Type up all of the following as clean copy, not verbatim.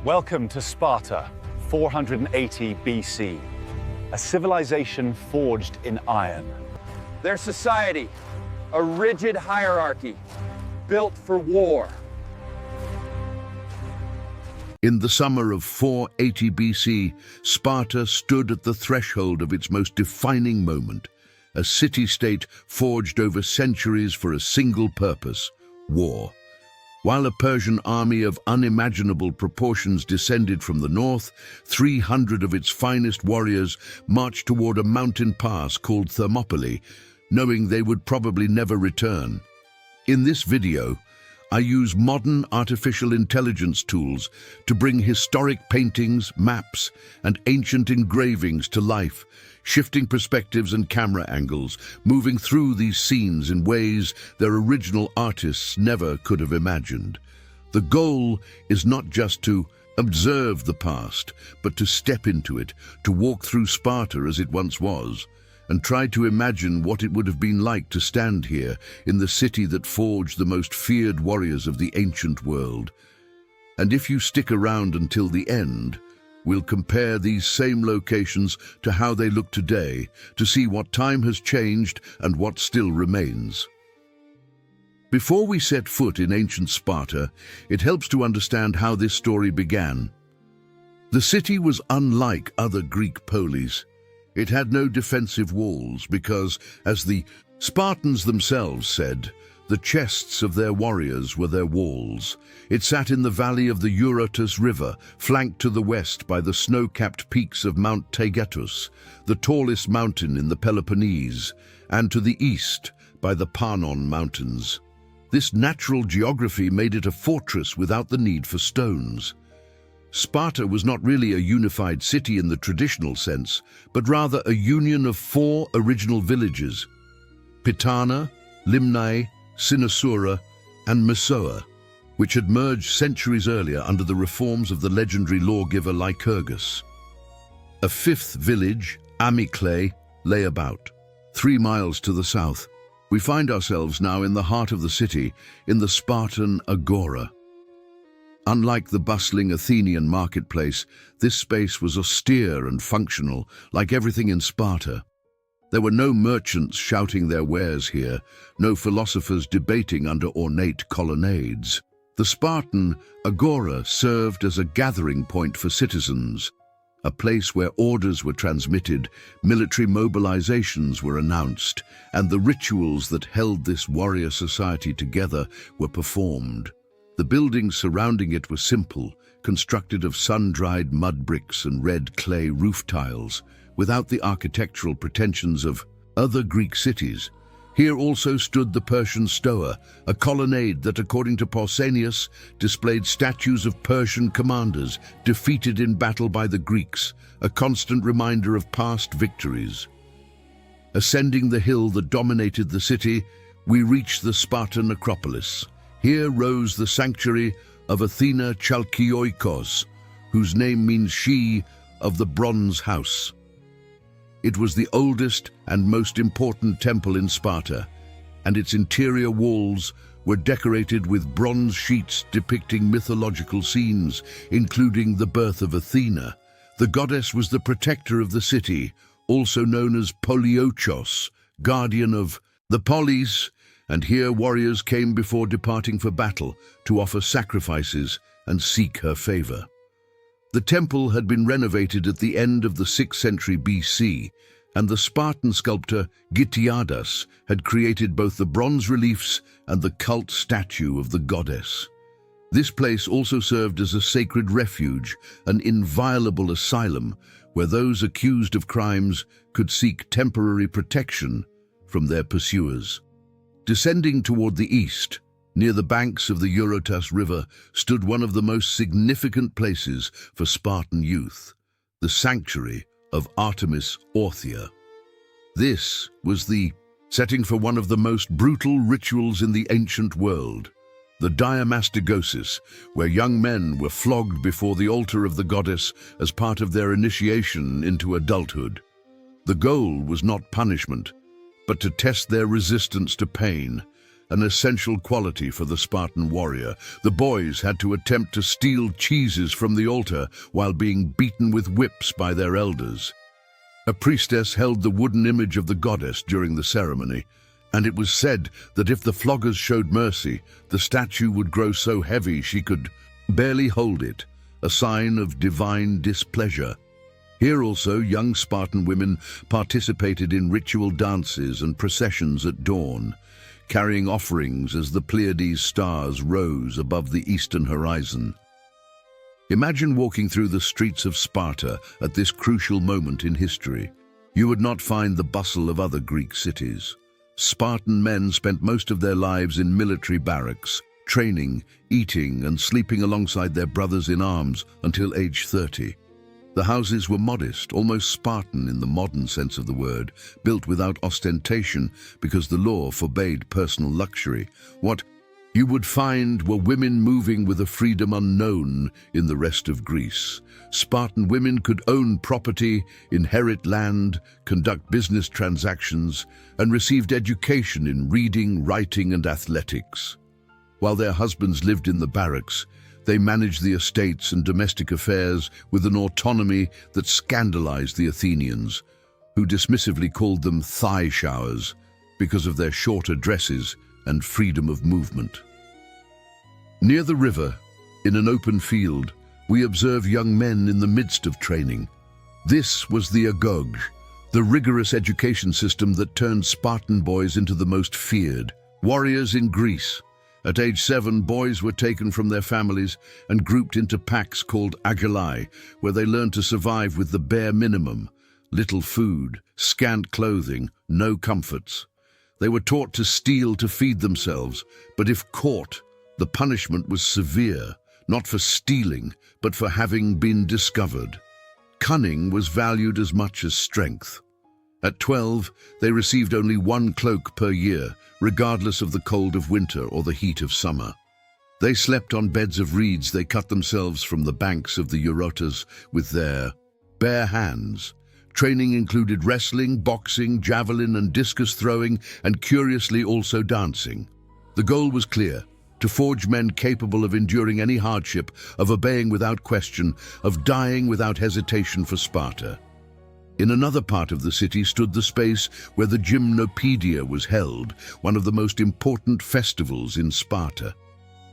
Welcome to Sparta, 480 BC, a civilization forged in iron. Their society, a rigid hierarchy, built for war. In the summer of 480 BC, Sparta stood at the threshold of its most defining moment, a city-state forged over centuries for a single purpose, war. While a Persian army of unimaginable proportions descended from the north, 300 of its finest warriors marched toward a mountain pass called Thermopylae, knowing they would probably never return. In this video, I use modern artificial intelligence tools to bring historic paintings, maps, and ancient engravings to life, shifting perspectives and camera angles, moving through these scenes in ways their original artists never could have imagined. The goal is not just to observe the past, but to step into it, to walk through Sparta as it once was, and try to imagine what it would have been like to stand here in the city that forged the most feared warriors of the ancient world. And if you stick around until the end, we'll compare these same locations to how they look today, to see what time has changed and what still remains. Before we set foot in ancient Sparta, it helps to understand how this story began. The city was unlike other Greek polis. It had no defensive walls because, as the Spartans themselves said, the chests of their warriors were their walls. It sat in the valley of the Eurotas River, flanked to the west by the snow-capped peaks of Mount Taygetus, the tallest mountain in the Peloponnese, and to the east by the Panon Mountains. This natural geography made it a fortress without the need for stones. Sparta was not really a unified city in the traditional sense, but rather a union of 4 original villages: Pitana, Limnai, Kynosoura, and Mesoa, which had merged centuries earlier under the reforms of the legendary lawgiver Lycurgus. A 5th village, Amyclae, lay about 3 miles to the south. We find ourselves now in the heart of the city, in the Spartan agora. Unlike the bustling Athenian marketplace, this space was austere and functional, like everything in Sparta. There were no merchants shouting their wares here, no philosophers debating under ornate colonnades. The Spartan agora served as a gathering point for citizens, a place where orders were transmitted, military mobilizations were announced, and the rituals that held this warrior society together were performed. The buildings surrounding it were simple, constructed of sun-dried mud bricks and red clay roof tiles, without the architectural pretensions of other Greek cities. Here also stood the Persian Stoa, a colonnade that, according to Pausanias, displayed statues of Persian commanders defeated in battle by the Greeks, a constant reminder of past victories. Ascending the hill that dominated the city, we reached the Spartan Acropolis. Here rose the sanctuary of Athena Chalkioikos, whose name means she of the bronze house. It was the oldest and most important temple in Sparta, and its interior walls were decorated with bronze sheets depicting mythological scenes, including the birth of Athena. The goddess was the protector of the city, also known as Poliochos, guardian of the polis, and here warriors came before departing for battle to offer sacrifices and seek her favor. The temple had been renovated at the end of the 6th century BC, and the Spartan sculptor Leonidas had created both the bronze reliefs and the cult statue of the goddess. This place also served as a sacred refuge, an inviolable asylum where those accused of crimes could seek temporary protection from their pursuers. Descending toward the east, near the banks of the Eurotas River, stood one of the most significant places for Spartan youth, the sanctuary of Artemis Orthia. This was the setting for one of the most brutal rituals in the ancient world, the diamastagosis, where young men were flogged before the altar of the goddess as part of their initiation into adulthood. The goal was not punishment, but to test their resistance to pain, an essential quality for the Spartan warrior. The boys had to attempt to steal cheeses from the altar while being beaten with whips by their elders. A priestess held the wooden image of the goddess during the ceremony, and it was said that if the floggers showed mercy, the statue would grow so heavy she could barely hold it, a sign of divine displeasure. Here also, young Spartan women participated in ritual dances and processions at dawn, carrying offerings as the Pleiades stars rose above the eastern horizon. Imagine walking through the streets of Sparta at this crucial moment in history. You would not find the bustle of other Greek cities. Spartan men spent most of their lives in military barracks, training, eating, and sleeping alongside their brothers in arms until age 30. The houses were modest, almost Spartan in the modern sense of the word, built without ostentation because the law forbade personal luxury. What you would find were women moving with a freedom unknown in the rest of Greece. Spartan women could own property, inherit land, conduct business transactions, and received education in reading, writing, and athletics. While their husbands lived in the barracks, they managed the estates and domestic affairs with an autonomy that scandalized the Athenians, who dismissively called them thigh showers because of their shorter dresses and freedom of movement. Near the river, in an open field, we observe young men in the midst of training. This was the agoge, the rigorous education system that turned Spartan boys into the most feared warriors in Greece. At age 7, boys were taken from their families and grouped into packs called agoge, where they learned to survive with the bare minimum: little food, scant clothing, no comforts. They were taught to steal to feed themselves, but if caught, the punishment was severe, not for stealing, but for having been discovered. Cunning was valued as much as strength. At 12, they received only 1 cloak per year, regardless of the cold of winter or the heat of summer. They slept on beds of reeds they cut themselves from the banks of the Eurotas with their bare hands. Training included wrestling, boxing, javelin and discus throwing, and curiously also dancing. The goal was clear: to forge men capable of enduring any hardship, of obeying without question, of dying without hesitation for Sparta. In another part of the city stood the space where the Gymnopedia was held, one of the most important festivals in Sparta.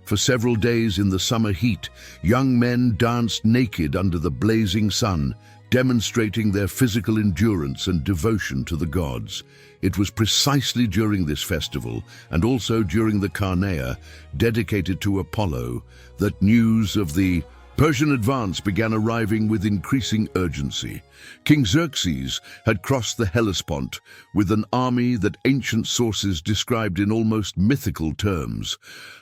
For several days in the summer heat, young men danced naked under the blazing sun, demonstrating their physical endurance and devotion to the gods. It was precisely during this festival, and also during the Carnea, dedicated to Apollo, that news of the Persian advance began arriving with increasing urgency. King Xerxes had crossed the Hellespont with an army that ancient sources described in almost mythical terms.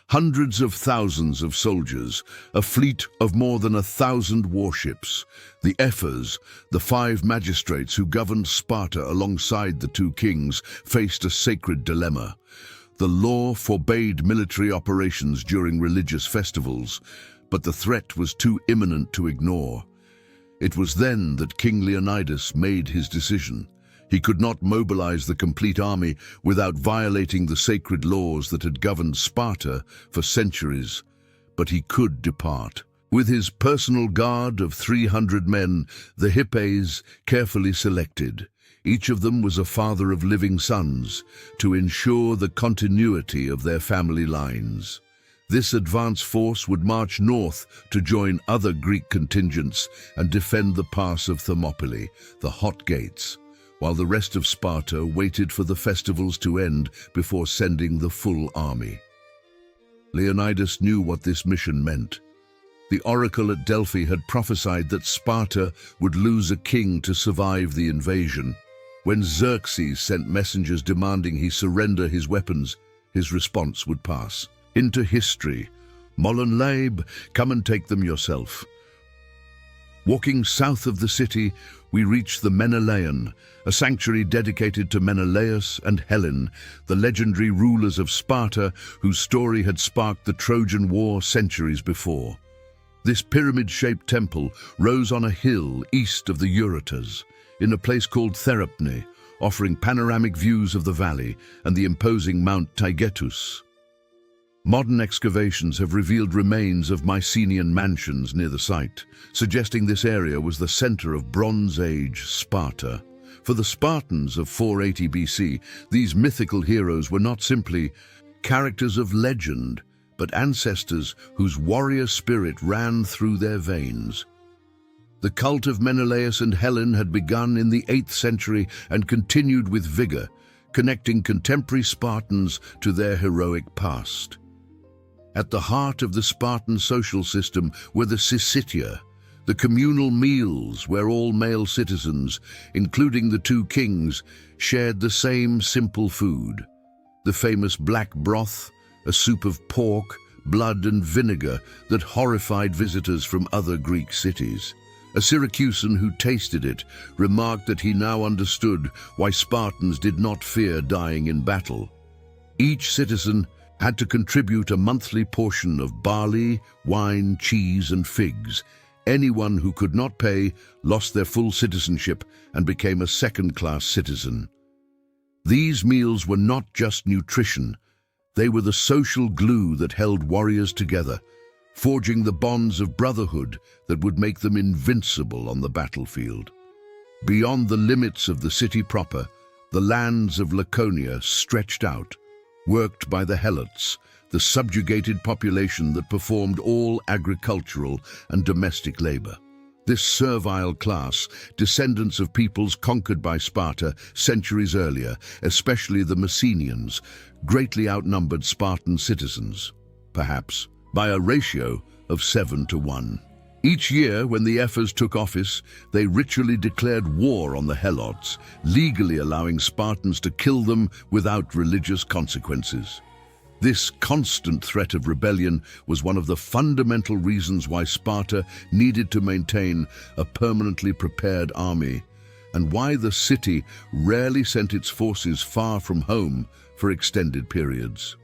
Hundreds of thousands of soldiers, a fleet of more than 1,000 warships. The ephors, the 5 magistrates who governed Sparta alongside the 2 kings, faced a sacred dilemma. The law forbade military operations during religious festivals, but the threat was too imminent to ignore. It was then that King Leonidas made his decision. He could not mobilize the complete army without violating the sacred laws that had governed Sparta for centuries, but he could depart. With his personal guard of 300 men, the Hippes carefully selected. Each of them was a father of living sons, to ensure the continuity of their family lines. This advance force would march north to join other Greek contingents and defend the pass of Thermopylae, the hot gates, while the rest of Sparta waited for the festivals to end before sending the full army. Leonidas knew what this mission meant. The oracle at Delphi had prophesied that Sparta would lose a king to survive the invasion. When Xerxes sent messengers demanding he surrender his weapons, his response would pass into history. Mollenleib, come and take them yourself. Walking south of the city, we reach the Menelaean, a sanctuary dedicated to Menelaus and Helen, the legendary rulers of Sparta whose story had sparked the Trojan War centuries before. This pyramid-shaped temple rose on a hill east of the Eurotas, in a place called Thermopylae, offering panoramic views of the valley and the imposing Mount Taygetus. Modern excavations have revealed remains of Mycenaean mansions near the site, suggesting this area was the center of Bronze Age Sparta. For the Spartans of 480 BC, these mythical heroes were not simply characters of legend, but ancestors whose warrior spirit ran through their veins. The cult of Menelaus and Helen had begun in the 8th century and continued with vigor, connecting contemporary Spartans to their heroic past. At the heart of the Spartan social system were the syssitia, the communal meals where all male citizens, including the two kings, shared the same simple food. The famous black broth, a soup of pork, blood and vinegar that horrified visitors from other Greek cities. A Syracusan who tasted it remarked that he now understood why Spartans did not fear dying in battle. Each citizen had to contribute a monthly portion of barley, wine, cheese and figs. Anyone who could not pay lost their full citizenship and became a second-class citizen. These meals were not just nutrition, they were the social glue that held warriors together, forging the bonds of brotherhood that would make them invincible on the battlefield. Beyond the limits of the city proper, the lands of Laconia stretched out, worked by the Helots, the subjugated population that performed all agricultural and domestic labor. This servile class, descendants of peoples conquered by Sparta centuries earlier, especially the Messenians, greatly outnumbered Spartan citizens, perhaps by a ratio of 7-1. Each year, when the Ephors took office, they ritually declared war on the Helots, legally allowing Spartans to kill them without religious consequences. This constant threat of rebellion was one of the fundamental reasons why Sparta needed to maintain a permanently prepared army, and why the city rarely sent its forces far from home for extended periods.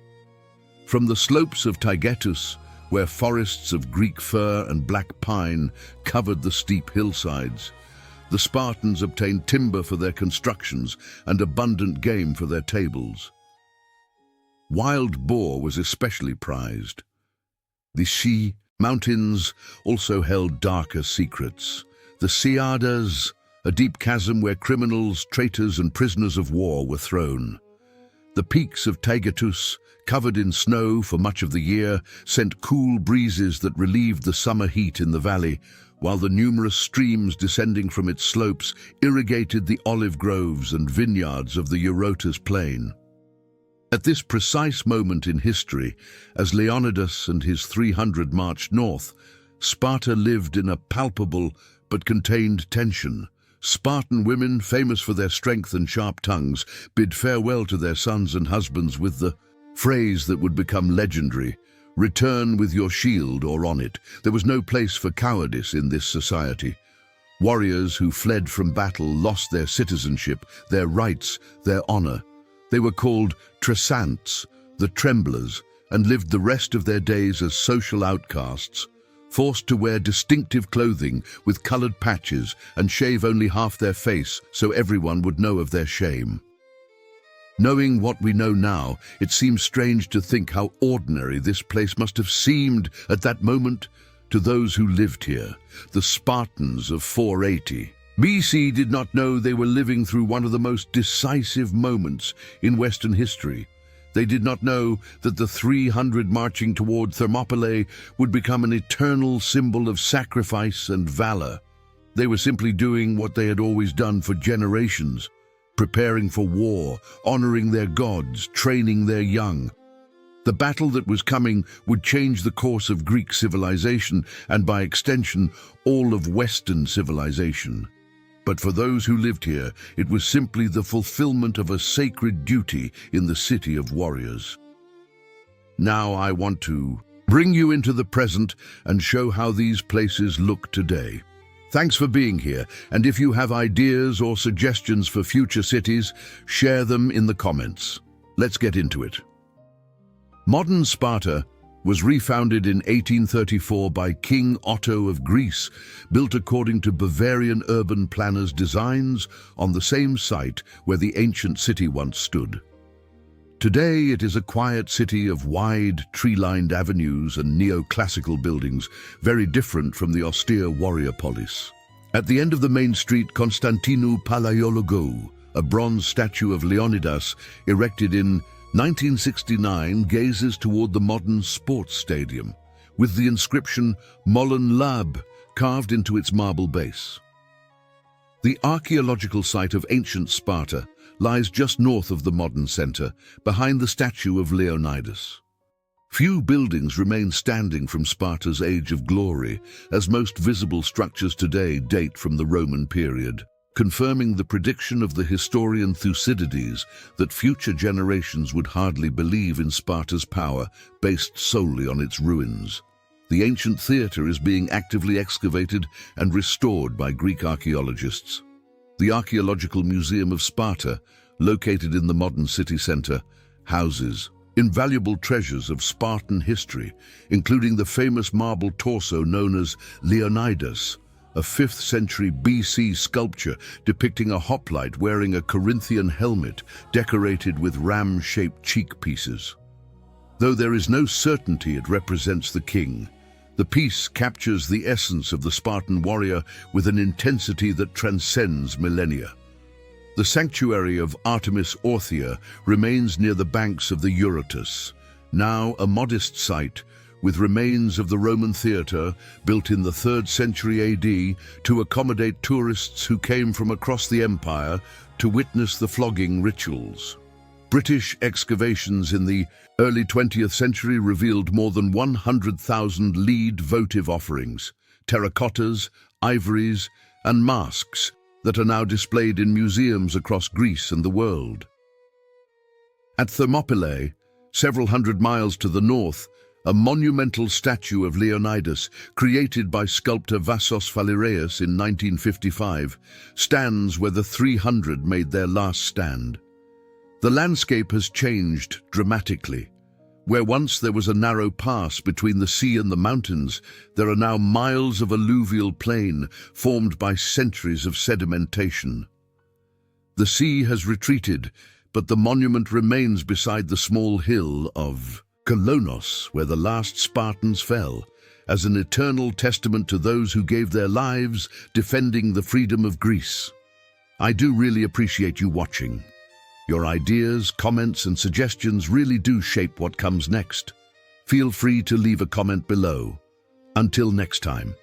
From the slopes of Taygetus, where forests of Greek fir and black pine covered the steep hillsides, the Spartans obtained timber for their constructions and abundant game for their tables. Wild boar was especially prized. The Shi mountains also held darker secrets. The Sciadas, a deep chasm where criminals, traitors and prisoners of war were thrown. The peaks of Taygetus, covered in snow for much of the year, sent cool breezes that relieved the summer heat in the valley, while the numerous streams descending from its slopes irrigated the olive groves and vineyards of the Eurotas plain. At this precise moment in history, as Leonidas and his 300 marched north, Sparta lived in a palpable but contained tension. Spartan women, famous for their strength and sharp tongues, bid farewell to their sons and husbands with the phrase that would become legendary: "Return with your shield or on it." There was no place for cowardice in this society. Warriors who fled from battle lost their citizenship, their rights, their honor. They were called tresants, the tremblers, and lived the rest of their days as social outcasts, forced to wear distinctive clothing with colored patches and shave only half their face so everyone would know of their shame. Knowing what we know now, it seems strange to think how ordinary this place must have seemed at that moment to those who lived here. The Spartans of 480 BC did not know they were living through one of the most decisive moments in Western history. They did not know that the 300 marching toward Thermopylae would become an eternal symbol of sacrifice and valor. They were simply doing what they had always done for generations: preparing for war, honoring their gods, training their young. The battle that was coming would change the course of Greek civilization and, by extension, all of Western civilization. But for those who lived here, it was simply the fulfillment of a sacred duty in the city of warriors. Now I want to bring you into the present and show how these places look today. Thanks for being here, and if you have ideas or suggestions for future cities, share them in the comments. Let's get into it. Modern Sparta was refounded in 1834 by King Otto of Greece, built according to Bavarian urban planners' designs on the same site where the ancient city once stood. Today it is a quiet city of wide, tree-lined avenues and neoclassical buildings, very different from the austere warrior polis. At the end of the main street, Konstantinou Palaiologou, a bronze statue of Leonidas erected in 1969, gazes toward the modern sports stadium, with the inscription Molon Lab carved into its marble base. The archaeological site of ancient Sparta lies just north of the modern center, behind the statue of Leonidas. Few buildings remain standing from Sparta's age of glory, as most visible structures today date from the Roman period, confirming the prediction of the historian Thucydides that future generations would hardly believe in Sparta's power based solely on its ruins. The ancient theater is being actively excavated and restored by Greek archaeologists. The Archaeological Museum of Sparta, located in the modern city center, houses invaluable treasures of Spartan history, including the famous marble torso known as Leonidas, a 5th century BC sculpture depicting a hoplite wearing a Corinthian helmet decorated with ram-shaped cheek pieces. Though there is no certainty it represents the king, the piece captures the essence of the Spartan warrior with an intensity that transcends millennia. The sanctuary of Artemis Orthia remains near the banks of the Eurotas, now a modest site with remains of the Roman theatre built in the 3rd century AD to accommodate tourists who came from across the empire to witness the flogging rituals. British excavations in the early 20th century revealed more than 100,000 lead votive offerings, terracottas, ivories, and masks that are now displayed in museums across Greece and the world. At Thermopylae, several hundred miles to the north, a monumental statue of Leonidas, created by sculptor Vassos Phalereus in 1955, stands where the 300 made their last stand. The landscape has changed dramatically. Where once there was a narrow pass between the sea and the mountains, there are now miles of alluvial plain formed by centuries of sedimentation. The sea has retreated, but the monument remains beside the small hill of Kynosoura, where the last Spartans fell, as an eternal testament to those who gave their lives defending the freedom of Greece. I do really appreciate you watching. Your ideas, comments, and suggestions really do shape what comes next. Feel free to leave a comment below. Until next time.